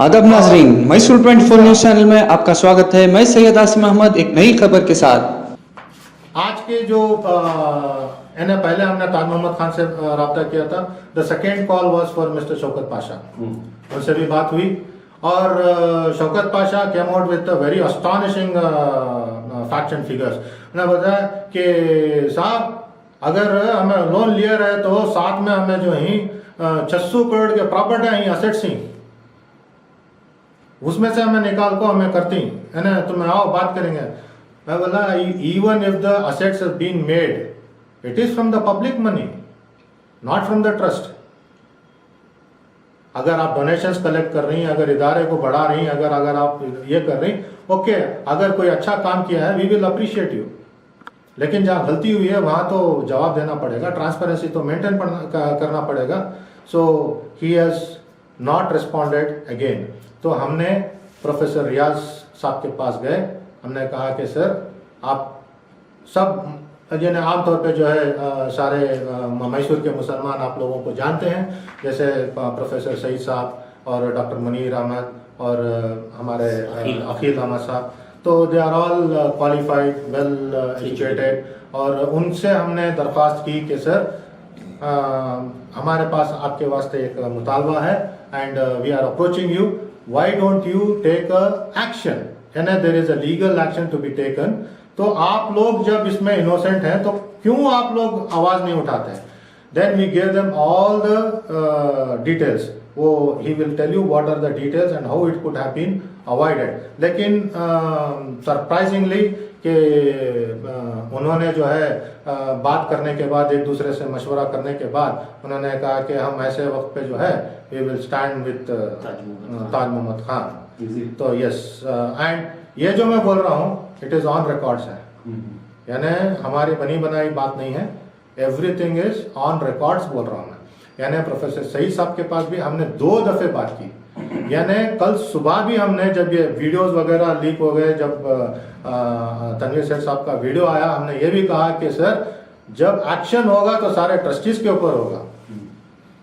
आदाब नाजरीन, Mysore 24 news channel में आपका स्वागत है। मैं सैयद आसिम अहमद एक नई खबर के साथ। आज के जो पहले हमने ताज मोहम्मद खान से रब्ता किया था। The second call was for mister Shaukat Pasha. उनसे भी बात हुई और Shaukat Pasha came out with very astonishing facts and figures. उन्होंने बताया कि साहब अगर हमें लोन लिया रहे तो साथ में हमें जो ही 600 करोड़ के प्रॉपर्टी ही असेट्स ही उसमें से हमें निकाल को हमें करती है ना, तुम्हें आओ बात करेंगे। मैं बोला even if the assets have been made it is from the public money, not from the trust. अगर आप डोनेशंस कलेक्ट कर रही हैं, अगर इदारे को बढ़ा रही हैं, अगर आप ये कर रही, ओके, अगर कोई अच्छा काम किया है वी विल अप्रिशिएट यू, लेकिन जहां गलती हुई है वहां तो जवाब देना पड़ेगा, ट्रांसपेरेंसी तो मेंटेन करना पड़ेगा। So he has not responded again. तो हमने प्रोफेसर रियाज साहब के पास गए, हमने कहा कि सर आप सब जिन्हें आमतौर पे जो है सारे मैसूर के मुसलमान आप लोगों को जानते हैं, जैसे प्रोफेसर सईद साहब और डॉक्टर मुनीर अहमद और हमारे अखिल अहमद साहब, तो they are all qualified, well educated. और उनसे हमने दरख्वास्त की कि सर हमारे पास आपके वास्ते एक मुतालबा है and we are approaching you, why don't you take a action, यानी there is a legal action to be taken। तो आप लोग जब इसमें इनोसेंट हैं तो क्यों आप लोग आवाज नहीं उठाते? Then we gave them all the details। वो he will tell you what are the details and how it could have been avoided। लेकिन सरप्राइजिंगली कि उन्होंने जो है बात करने के बाद, एक दूसरे से मशवरा करने के बाद उन्होंने कहा कि हम ऐसे वक्त पे जो है वी विल स्टैंड विद ताज मोहम्मद खान। तो यस, एंड ये जो मैं बोल रहा हूँ इट इज ऑन रिकॉर्ड्स है, यानी हमारी बनी बनाई बात नहीं है, एवरीथिंग इज ऑन रिकॉर्ड्स बोल रहा हूँ मैं। यानी प्रोफेसर सईद साहब के पास भी हमने 2 दफे बात की, यानी कल सुबह भी हमने, जब ये वीडियोस वगैरह लीक हो गए, जब तनवीर सेठ साहब का वीडियो आया, हमने ये भी कहा कि सर जब एक्शन होगा तो सारे ट्रस्टीज के ऊपर होगा।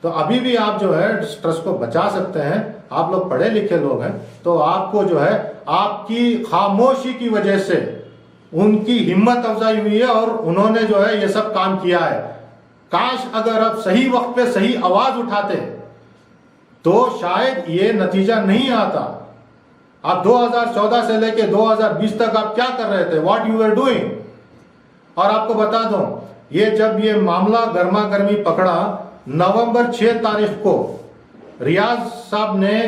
तो अभी भी आप जो है ट्रस्ट को बचा सकते हैं, आप लोग पढ़े लिखे लोग हैं, तो आपको जो है आपकी खामोशी की वजह से उनकी हिम्मत अफजाई हुई है और उन्होंने जो है ये सब काम किया है। काश अगर आप सही वक्त पे सही आवाज उठाते तो शायद ये नतीजा नहीं आता। आप 2014 से लेके 2020 तक आप क्या कर रहे थे, व्हाट यू वर डूइंग? और आपको बता दूं, ये जब ये मामला गर्मा गर्मी पकड़ा, नवंबर 6 तारीख को रियाज साहब ने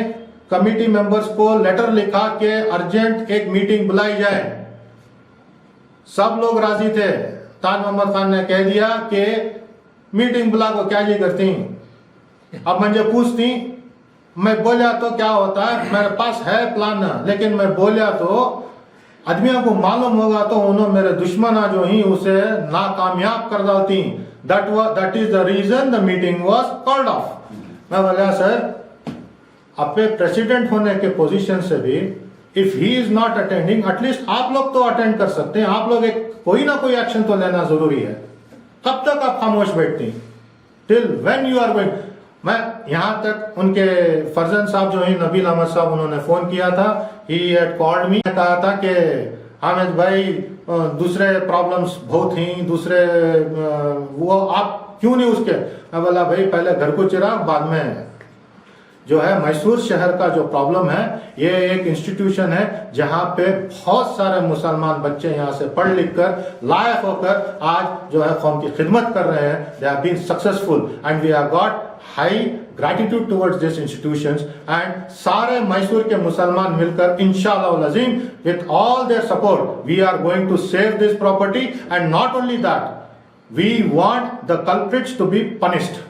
कमिटी मेंबर्स को लेटर लिखा कि अर्जेंट एक मीटिंग बुलाई जाए। सब लोग राजी थे। ताज मोहम्मद खान ने कह दिया कि मीटिंग बुला को क्या जी करती। अब मुझे पूछती, मैं बोलिया तो क्या होता है, मेरे पास है प्लान, लेकिन मैं बोलिया तो आदमियों को मालूम होगा तो उन्होंने मेरे दुश्मन जो ही उसे नाकामयाब कर डालती। That is the reason the meeting was called off. मैं बोला सर अपने प्रेसिडेंट होने के पोजीशन से भी if he is not attending, at least आप लोग तो अटेंड कर सकते हैं, आप लोग एक कोई ना कोई एक्शन तो लेना जरूरी है। कब तक आप खामोश बैठती? Till when you are going. मैं यहां तक उनके फर्जन साहब जो है नबील अहमद साहब, उन्होंने फोन किया था, ही हैड कॉल्ड मी, कहा था कि हामिद भाई दूसरे प्रॉब्लम्स बहुत ही, दूसरे वो आप क्यों नहीं उसके। मैं बोला भाई पहले घर को चिराग बाद में। जो है मैसूर शहर का जो प्रॉब्लम है, ये एक इंस्टीट्यूशन है जहां पे बहुत सारे मुसलमान बच्चे यहाँ से पढ़ लिख कर लायक होकर आज जो है कौम की खिदमत कर रहे हैं। They have been successful and we have got high gratitude towards this institutions and सारे मैसूर के मुसलमान मिलकर इंशाअल्लाह अज़ीम with all their support we are going to save this property and not only that we want the culprits to be punished.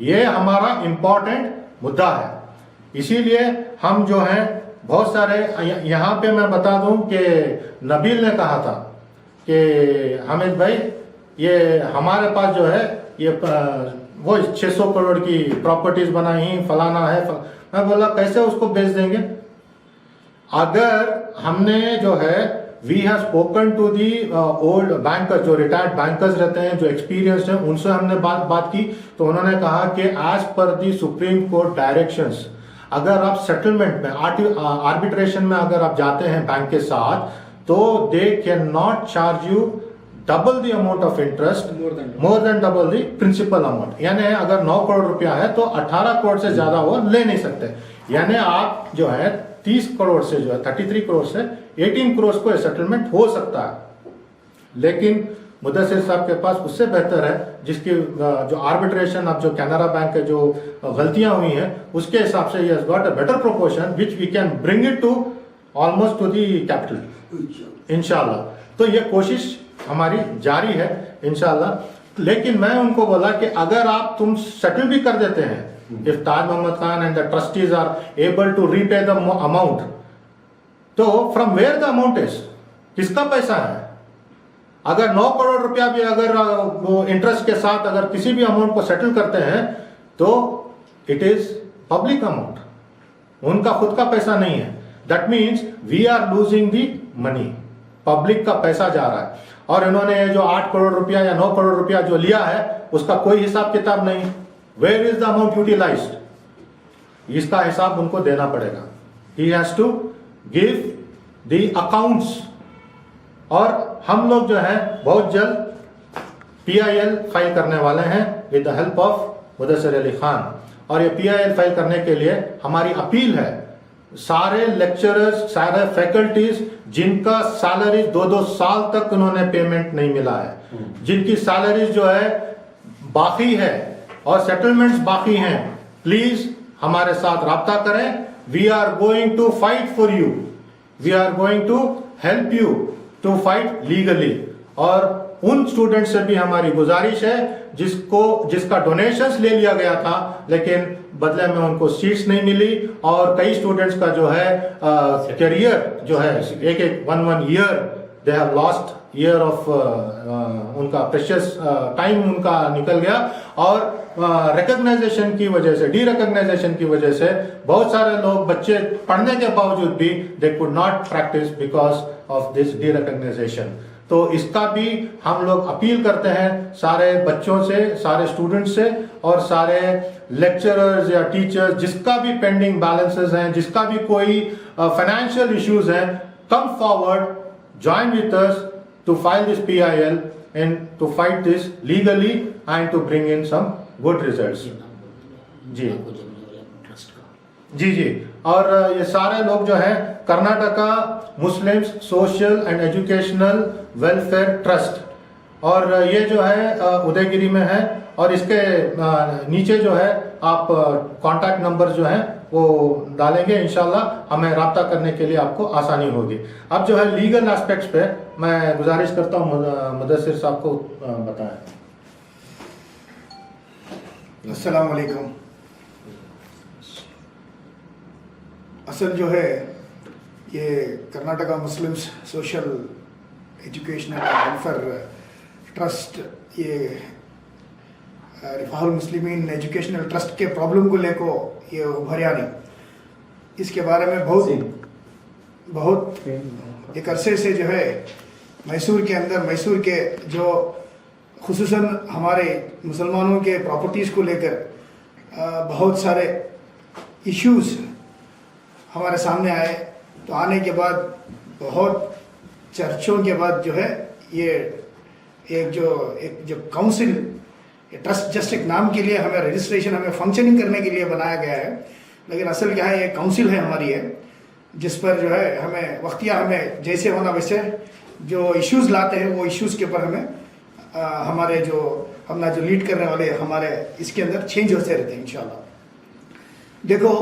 ये हमारा important मुद्दा है। इसीलिए हम जो हैं बहुत सारे, यहाँ पे मैं बता दूं कि नबील ने कहा था कि हामिद भाई ये हमारे पास जो है ये वो 600 करोड़ की प्रॉपर्टीज बनाई, फलाना है मैं बोला कैसे उसको बेच देंगे? अगर हमने जो है we have spoken to the old bankers, जो रिटायर्ड बैंकर्स रहते हैं, जो एक्सपीरियंस्ड हैं, उनसे हमने बात की तो उन्होंने कहा कि एज पर दी सुप्रीम कोर्ट डायरेक्शंस अगर आप सेटलमेंट में आर्बिट्रेशन में अगर आप जाते हैं बैंक के साथ, तो they can not charge you double the amount of interest more than double the principal amount. यानी अगर 9 करोड़ रुपया है तो 18 करोड़ से ज्यादा वो ले नहीं सकते। यानी आप जो है 30 करोड़ से जो है 33 करोड़ से 18 करोड़ को सेटलमेंट हो सकता है। लेकिन मुदस्सिर साहब के पास उससे बेहतर है, जिसकी जो आर्बिट्रेशन अब जो कैनरा बैंक के जो गलतियां हुई हैं उसके हिसाब से ये got a better proportion which we can bring it to almost to the capital इंशाल्लाह। तो ये कोशिश हमारी जारी है इंशाल्लाह। लेकिन मैं उनको बोला कि अगर आप तुम सेटल भी कर देते हैं, if Taj Mohammad Khan and the trustees are able to repay the amount, तो from where the amount is, किसका पैसा है? अगर 9 करोड़ रुपया भी अगर वो इंटरेस्ट के साथ अगर किसी भी अमाउंट को सेटल करते हैं तो इट इज पब्लिक अमाउंट, उनका खुद का पैसा नहीं है। That means we are losing the money, public का पैसा जा रहा है। और इन्होंने जो 8 करोड़ रुपया या 9 करोड़ रुपया जो लिया है उसका कोई हिसाब किताब नहीं। Where is the amount utilized, इसका हिसाब उनको देना पड़ेगा। He has to give the accounts. और हम लोग जो है बहुत जल्द PIL फाइल करने वाले हैं with the help of Mudassir Ali Khan. और ये PIL फाइल करने के लिए हमारी अपील है सारे लेक्चरर्स, सारे फैकल्टीज जिनका सैलरी 2-2 साल तक उन्होंने पेमेंट नहीं मिला है, जिनकी सैलरीज जो है बाकी है और सेटलमेंट्स बाकी हैं, प्लीज हमारे साथ राब्ता करें। We are going to fight for you, we are going to help you to fight legally. और उन स्टूडेंट से भी हमारी गुजारिश है जिसका डोनेशंस ले लिया गया था लेकिन बदले में उनको सीट्स नहीं मिली, और कई स्टूडेंट्स का जो है करियर जो है एक 1 year they have lost year of उनका प्रेशियस टाइम उनका निकल गया। और रिकॉग्नाइजेशन की वजह से, डी रिकॉग्नाइजेशन की वजह से बहुत सारे लोग, बच्चे पढ़ने के बावजूद भी they could not practice because of this derecognization. तो इसका भी हम लोग अपील करते हैं सारे बच्चों से, सारे स्टूडेंट्स से और सारे लेक्चरर्स या टीचर्स, जिसका भी पेंडिंग बैलेंसेस हैं, जिसका भी कोई फाइनेंशियल इश्यूज हैं, come forward, join with us to file this PIL and to fight this legally and to bring in some good results। जी जी जी। और ये सारे लोग जो है Karnataka Muslims social and educational welfare trust, और ये जो है उदयगिरी में है। और इसके नीचे जो है आप कांटेक्ट नंबर जो है वो डालेंगे, इंशाल्लाह हमें राब्ता करने के लिए आपको आसानी होगी। अब जो है लीगल एस्पेक्ट्स पे मैं गुजारिश करता हूँ मुदस्सिर साहब को बताएं। अस्सलाम वालेकुम। असल जो है ये Karnataka Muslims social educational welfare trust, ये रिफाहुल मुस्लिमीन एजुकेशनल ट्रस्ट के प्रॉब्लम को लेकर ये उभरिया नहीं, इसके बारे में बहुत एक अरसे से जो है मैसूर के अंदर, मैसूर के जो खुसूसन हमारे मुसलमानों के प्रॉपर्टीज़ को लेकर बहुत सारे इश्यूज हमारे सामने आए। तो आने के बाद बहुत चर्चों के बाद जो है ये एक जो काउंसिल, ट्रस्ट जस्ट एक नाम के लिए हमें रजिस्ट्रेशन, हमें फंक्शनिंग करने के लिए बनाया गया है, लेकिन असल क्या है, ये काउंसिल है हमारी है, जिस पर जो है हमें वक्तिया हमें जैसे होना वैसे जो इश्यूज लाते हैं वो इश्यूज के ऊपर हमें हमारे जो लीड करने वाले हमारे इसके अंदर चेंज होते रहते हैं इंशाल्लाह। देखो,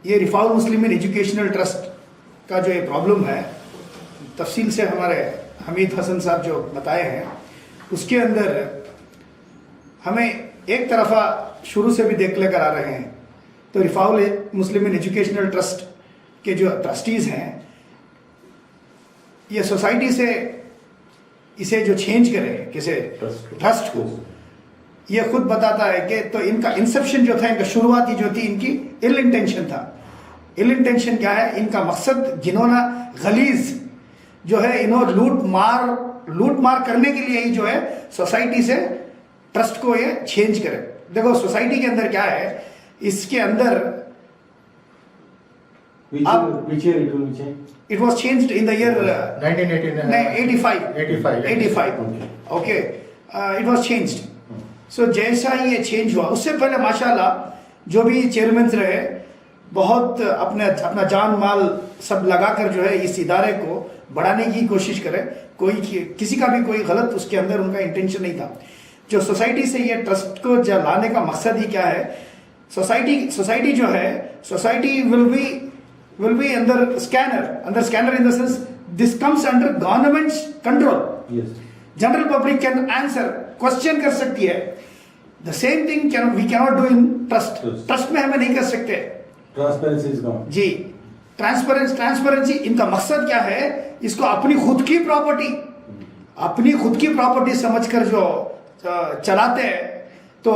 ये रिफाहुल मुस्लिमीन एजुकेशनल ट्रस्ट का जो ये प्रॉब्लम है, तफसील से हमारे हमीद हसन साहब जो बताए हैं, उसके अंदर हमें एक तरफा शुरू से भी देख लेकर आ रहे हैं। तो रिफाहुल मुस्लिमीन एजुकेशनल ट्रस्ट के जो ट्रस्टीज हैं, ये सोसाइटी से इसे जो चेंज करें किसे ट्रस्ट को, ये खुद बताता है कि तो इनका इंसेप्शन जो था, इनका शुरुआती जो थी, इनकी इल इंटेंशन था। इल इंटेंशन क्या है? इनका मकसद घिनौना गलीज जो है, इन्होंने लूट मार करने के लिए ही जो है सोसाइटी से ट्रस्ट को ये चेंज करे। देखो सोसाइटी के अंदर क्या है, इसके अंदर Which year it will be changed? It was changed in the year 1985. 85. Okay. It was changed. So जैसा ही ये चेंज हुआ उससे पहले माशाल्लाह जो भी चेयरमैन रहे बहुत अपना जान माल सब लगाकर जो है इस इदारे को बढ़ाने की कोशिश करे। किसी का भी कोई गलत उसके अंदर उनका इंटेंशन नहीं था। जो सोसाइटी से ये ट्रस्ट को लाने का मकसद ही क्या है, सोसाइटी जो है, society will be under scanner in the sense this comes under government's control. Yes. General public can answer, question कर सकती है। The same thing we cannot do in trust. Trust में हमें नहीं कर सकते। Transparency is gone. जी, transparency इनका मकसद क्या है, इसको अपनी खुद की प्रॉपर्टी समझकर जो चलाते हैं, तो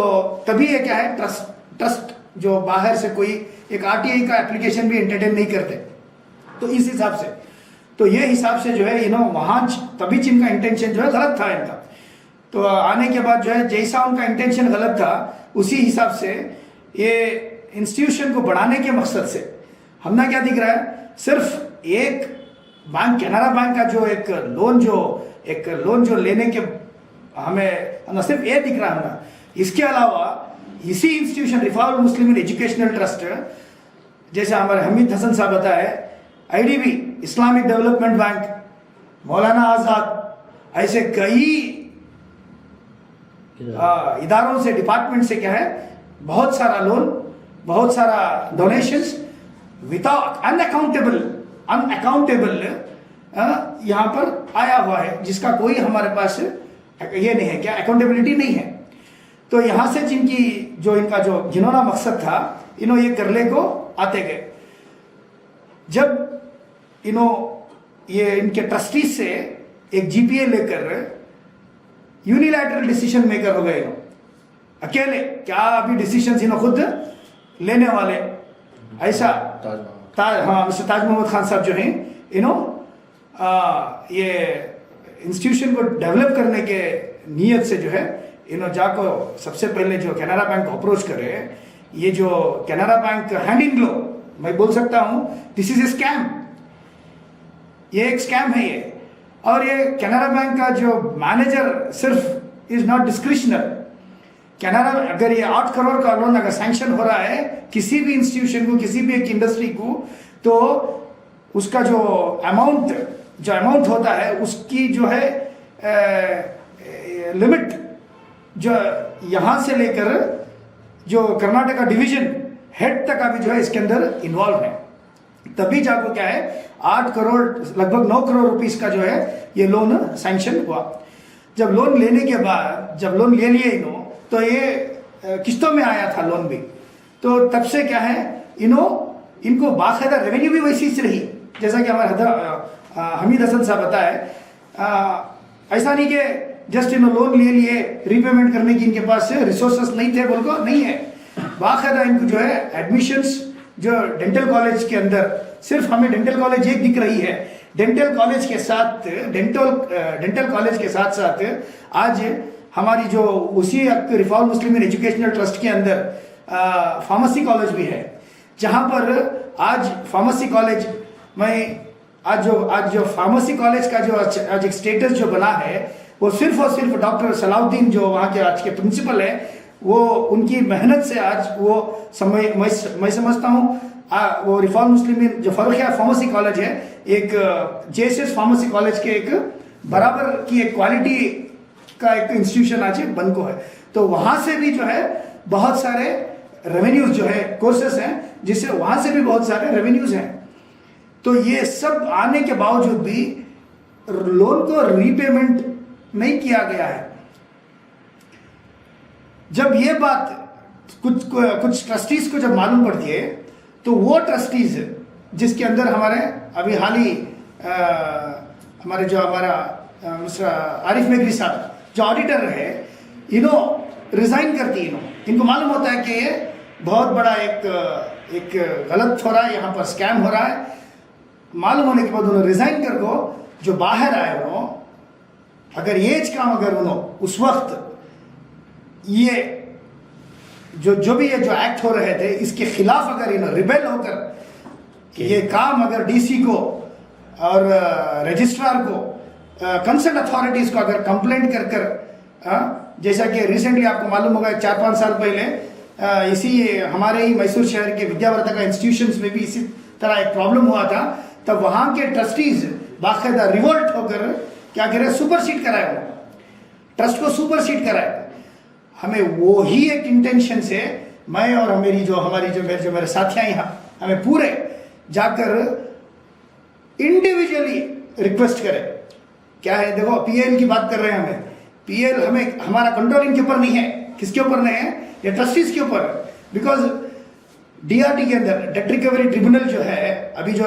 तभी ये क्या है ट्रस्ट जो बाहर से कोई एक आरटीआई का एप्लीकेशन भी एंटरटेन नहीं करते। तो इस हिसाब से, तो ये हिसाब से जो है वहां तभी जिनका इंटेंशन जो है गलत था इनका, तो आने के बाद जो है जैसा उनका इंटेंशन गलत था उसी हिसाब से ये इंस्टीट्यूशन को बढ़ाने के मकसद से हमने क्या दिख रहा है, सिर्फ एक बैंक कैनरा बैंक का जो एक लोन जो लेने के हमें सिर्फ ये दिख रहा है। इसके अलावा इसी institution reform Muslim educational trust, जैसे हमारे हमीद हसन साहब बताए, IDB Islamic development bank, Maulana Azad, ऐसे कई इदारों से, डिपार्टमेंट से क्या है बहुत सारा लोन, बहुत सारा डोनेशंस विदाउट अनअकाउंटेबल यहाँ पर आया हुआ है, जिसका कोई हमारे पास ये नहीं है, क्या अकाउंटेबिलिटी नहीं है। तो यहाँ से इनका जो घिनौना मकसद था, ये करने को आते गए। जब ये इनके ट्रस्टी से एक जीपीए लेकर यूनिलैटरल डिसीजन मेकर हो गए, अकेले क्या अभी डिसीजन खुद लेने वाले, ऐसा मिस्टर ताज मोहम्मद खान साहब जो हैं ये इंस्टीट्यूशन को डेवलप करने के नीयत से जो है जाको सबसे पहले जो कैनरा बैंक को अप्रोच करे, ये जो Canara bank hand in glow मैं बोल सकता हूं, दिस इज ए स्कैम, ये एक स्कैम है ये। और ये कैनरा बैंक का जो मैनेजर सिर्फ इज नॉट डिस्क्रिशनर। कैनरा अगर ये 8 करोड़ का लोन अगर सैंक्शन हो रहा है किसी भी इंस्टीट्यूशन को, किसी भी एक इंडस्ट्री को, तो उसका जो अमाउंट होता है उसकी जो है लिमिट जो यहां से लेकर जो कर्नाटका डिवीजन हेड तक अभी जो है इसके अंदर इन्वॉल्व है। तभी जाको क्या है 8 करोड़ लगभग 9 करोड़ रुपीस का जो है ये लोन सैंक्शन हुआ। जब लोन लेने के बाद जब लोन ले लिए तो ये किस्तों में आया था लोन भी, तो तब से क्या है इनको बाकायदा रेवेन्यू भी वैसी ही रही, जैसा कि हमारे हमीद हसन साहब बताए। ऐसा नहीं कि जस्ट लोन ले लिए, रीपेमेंट करने की इनके पास रिसोर्सेस नहीं थे, बोल को नहीं है। बाकायदा इनको जो है एडमिशंस जो डेंटल कॉलेज के अंदर, सिर्फ हमें डेंटल कॉलेज एक दिख रही है, डेंटल कॉलेज के साथ साथ आज हमारी जो उसी रिफॉर्म मुस्लिम एजुकेशनल ट्रस्ट के अंदर फार्मेसी कॉलेज भी है, जहां पर आज फार्मेसी कॉलेज में आज जो फार्मेसी कॉलेज का जो आज एक स्टेटस जो बना है वो सिर्फ और सिर्फ डॉक्टर सलाउद्दीन जो वहाँ के आज के प्रिंसिपल है, वो उनकी मेहनत से आज वो मैं समझता हूँ वो रिफॉर्म मुस्लिम जो फर्रुखिया फार्मेसी कॉलेज है, एक जेएसएस फार्मेसी कॉलेज के एक बराबर की एक क्वालिटी का एक इंस्टीट्यूशन आज बन को है। तो वहां से भी जो है बहुत सारे रेवेन्यूज जो है कोर्सेस हैं, जिससे वहां से भी बहुत सारे रेवेन्यूज हैं। तो ये सब आने के बावजूद भी लोन को रीपेमेंट नहीं किया गया है। जब ये बात कुछ ट्रस्टीज को जब मालूम पड़ती है, तो वो ट्रस्टीज जिसके अंदर हमारे अभी हाल ही हमारे जो हमारा मिस्टर आरिफ मेघरी साहब जो ऑडिटर है, रिजाइन करती इनको मालूम होता है कि ये बहुत बड़ा एक गलत हो रहा है, यहाँ पर स्कैम हो रहा है। मालूम होने के बाद उन्होंने रिजाइन कर को जो बाहर आए अगर ये काम अगर उस वक्त ये जो भी ये जो एक्ट हो रहे थे इसके खिलाफ अगर रिबेल होकर ये काम अगर डीसी को और रजिस्ट्रार को कंसर्न अथॉरिटीज को अगर कंप्लेंट कर जैसा कि रिसेंटली आपको मालूम होगा 4-5 साल पहले इसी हमारे ही मैसूर शहर के विद्यावर्धका इंस्टीट्यूशंस में भी इसी तरह एक प्रॉब्लम हुआ था। तब वहां के ट्रस्टीज बाकायदा रिवोल्ट होकर क्या कह रहे, सुपरसीड कराए, ट्रस्ट को सुपरसीड कराए। हमें वो ही एक इंटेंशन से मैं और मेरे साथियां यहाँ हमें पूरे जाकर इंडिविजुअली रिक्वेस्ट करें। क्या है, देखो पीएल की बात कर रहे हैं, हमें पीएल हमें हमारा कंट्रोल इनके ऊपर नहीं है। किसके ऊपर नहीं है? ये ट्रस्टीज के ऊपर। बिकॉज डीआरटी के अंदर डेट रिकवरी ट्रिब्यूनल जो है, अभी जो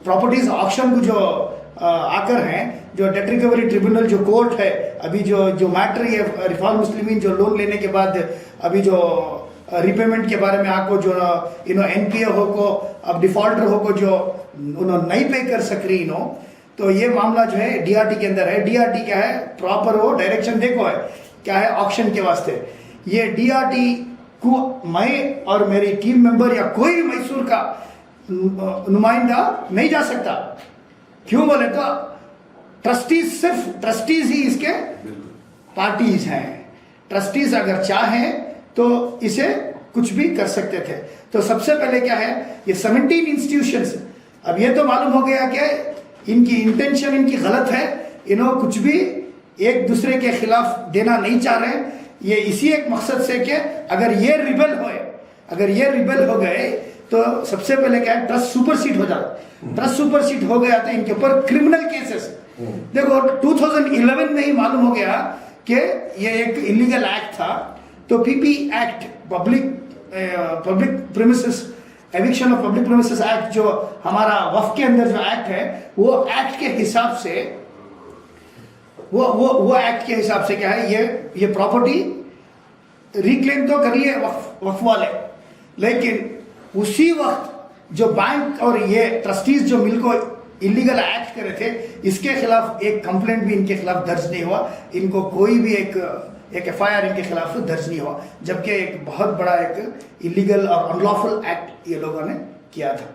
प्रॉपर्टीज ऑक्शन को जो आकर हैं, जो डेट रिकवरी ट्रिब्यूनल जो कोर्ट है, अभी जो मैटर ये रिफॉर्म मुस्लिमीन जो लोन लेने के बाद अभी जो रिपेमेंट के बारे में आपको जो एनपीए हो को अब डिफॉल्टर हो को जो उन्होंने नहीं पे कर सक रही तो ये मामला जो है डीआरटी के अंदर है। डीआरटी क्या है, प्रॉपर वो डायरेक्शन देखो है क्या है ऑक्शन के वास्ते। ये डीआरटी को मैं और मेरी टीम मेंबर या कोई भी मैसूर का नुमाइंदा नहीं जा सकता। क्यों बोले तो ट्रस्टीज, सिर्फ ट्रस्टीज ही इसके पार्टीज हैं। ट्रस्टीज अगर चाहें तो इसे कुछ भी कर सकते थे। तो सबसे पहले क्या है, ये 17 इंस्टीट्यूशंस, अब ये तो मालूम हो गया कि इनकी इंटेंशन इनकी गलत है, इन्होंने कुछ भी एक दूसरे के खिलाफ देना नहीं चाह रहे। ये इसी एक मकसद से कि अगर ये रिबेल हो गए तो सबसे पहले क्या है, ट्रस्ट सुपरसीड हो जाता। ट्रस्ट सुपरसीड हो गया तो इनके ऊपर क्रिमिनल केसेस, देखो 2011 में ही मालूम हो गया कि ये एक इलीगल एक्ट था। तो PP act, public premises eviction of public premises act, जो हमारा वक्फ के अंदर जो एक्ट है, वो एक्ट के हिसाब से वो एक्ट के हिसाब से क्या है, ये प्रॉपर्टी रिक्लेम तो कर लिए वक्फ वाले, लेकिन उसी वक्त जो बैंक और ये ट्रस्टीज जो मिलकर इलीगल एक्ट करे थे, इसके खिलाफ एक कंप्लेंट भी इनके खिलाफ दर्ज नहीं हुआ। इनको कोई भी एक एफआईआर इनके खिलाफ दर्ज नहीं हुआ, जबकि एक बहुत बड़ा एक इलीगल और अनलॉफुल एक्ट ये लोगों ने किया था।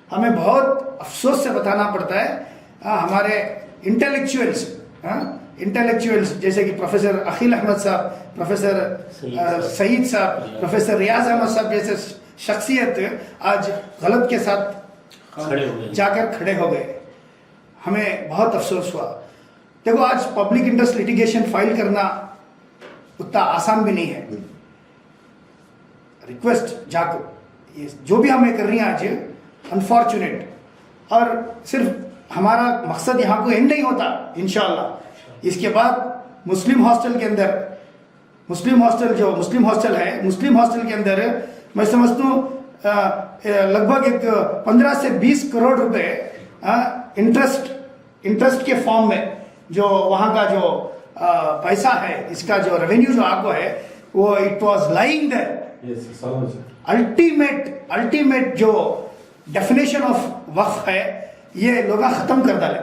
हमें बहुत अफसोस से बताना पड़ता है, हमारे इंटेलेक्चुअल्स जैसे कि प्रोफेसर अखिल अहमद साहब, प्रोफेसर सईद साहब, प्रोफेसर रियाज अहमद साहब जैसे शख्सियत आज गलत के साथ जाकर खड़े हो गए। हमें बहुत अफसोस हुआ। देखो आज पब्लिक इंटरेस्ट लिटिगेशन फाइल करना उतना आसान भी नहीं है। रिक्वेस्ट जाकर ये जो भी हमें कर रही है आज अनफॉर्चुनेट, और सिर्फ हमारा मकसद यहाँ को एंड नहीं होता। इंशाअल्लाह इसके बाद मुस्लिम हॉस्टल के अंदर, मुस्लिम हॉस्टल के अंदर मैं समझता हूँ लगभग एक 15 से 20 करोड़ रुपए इंटरेस्ट के फॉर्म में जो वहां का जो पैसा है, इसका जो रेवेन्यू जो आपको है, वो it was lying there. Ultimate जो डेफिनेशन ऑफ वक्फ है, ये लोग खत्म कर डाले।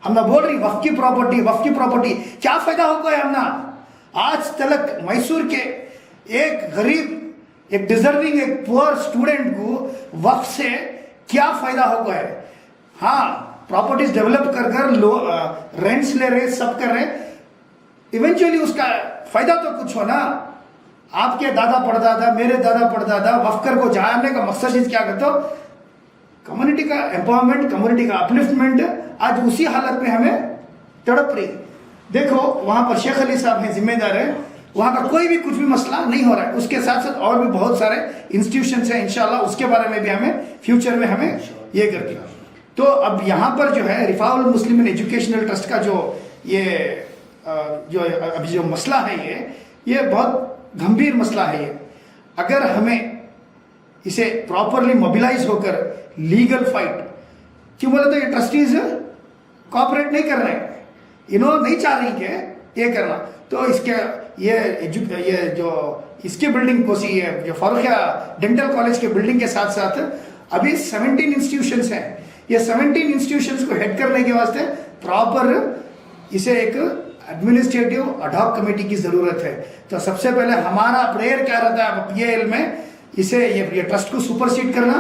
हम ना बोल रही वक्फ की प्रॉपर्टी क्या फायदा हो गया। हमना आज तक मैसूर के एक गरीब, एक डिजर्विंग, एक पुअर स्टूडेंट को वक्फ से क्या फायदा हो गया है। हाँ, प्रॉपर्टीज डेवलप कर रेंट्स ले रहे, सब कर रहे, इवेंचुअली उसका फायदा तो कुछ हो ना। आपके दादा परदादा, मेरे दादा परदादा वक्फकर को जानने का मकसद क्या करते हो, कम्युनिटी का एम्पावरमेंट, कम्युनिटी का अपलिफ्टमेंट। आज उसी हालत में हमें तड़प रही। देखो वहां पर शेख अली साहब हैं, जिम्मेदार है, वहां का कोई भी कुछ भी मसला नहीं हो रहा है। उसके साथ साथ और भी बहुत सारे इंस्टीट्यूशंस हैं, इंशाल्लाह उसके बारे में भी हमें फ्यूचर में हमें ये करती है। तो अब यहाँ पर जो है रिफाउल मुस्लिम एजुकेशनल ट्रस्ट का जो अभी जो मसला है, ये बहुत गंभीर मसला है। ये अगर हमें इसे प्रॉपरली मोबिलाइज होकर लीगल फाइट, क्यों बोले तो ये ट्रस्टीज कोऑपरेट नहीं कर रहे हैं, इन्होंने नहीं चाह रही कि ये करना। तो इसके ये जो इसके बिल्डिंग कोसी है, जो फारूकिया डेंटल कॉलेज के बिल्डिंग के साथ साथ अभी 17 इंस्टीट्यूशंस हैं। ये 17 इंस्टीट्यूशंस को हेड करने के वास्ते प्रॉपर इसे एक एडमिनिस्ट्रेटिव अडॉक कमेटी की जरूरत है। तो सबसे पहले हमारा प्रेयर क्या रहता है पीएल में, इसे ये ट्रस्ट को सुपरसीड करना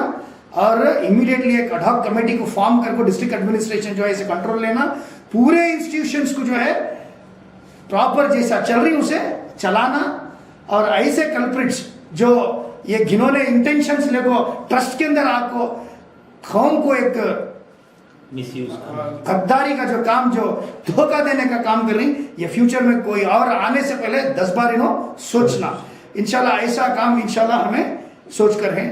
और इमीडिएटली एक अडॉक कमेटी को फॉर्म करके डिस्ट्रिक्ट एडमिनिस्ट्रेशन जो है इसे कंट्रोल लेना, पूरे इंस्टीट्यूशंस को जो है प्रॉपर जैसा चल रही उसे चलाना, और ऐसे कल्प्रिट्स जो ये घिनौने इंटेंशंस लेको ट्रस्ट के अंदर आपको कौम को एक गद्दारी का जो काम, जो धोखा देने का काम कर रही, ये फ्यूचर में कोई और आने से पहले 10 बार इन्हों सोचना। इंशाल्लाह ऐसा काम इंशाल्लाह हमें सोच कर है।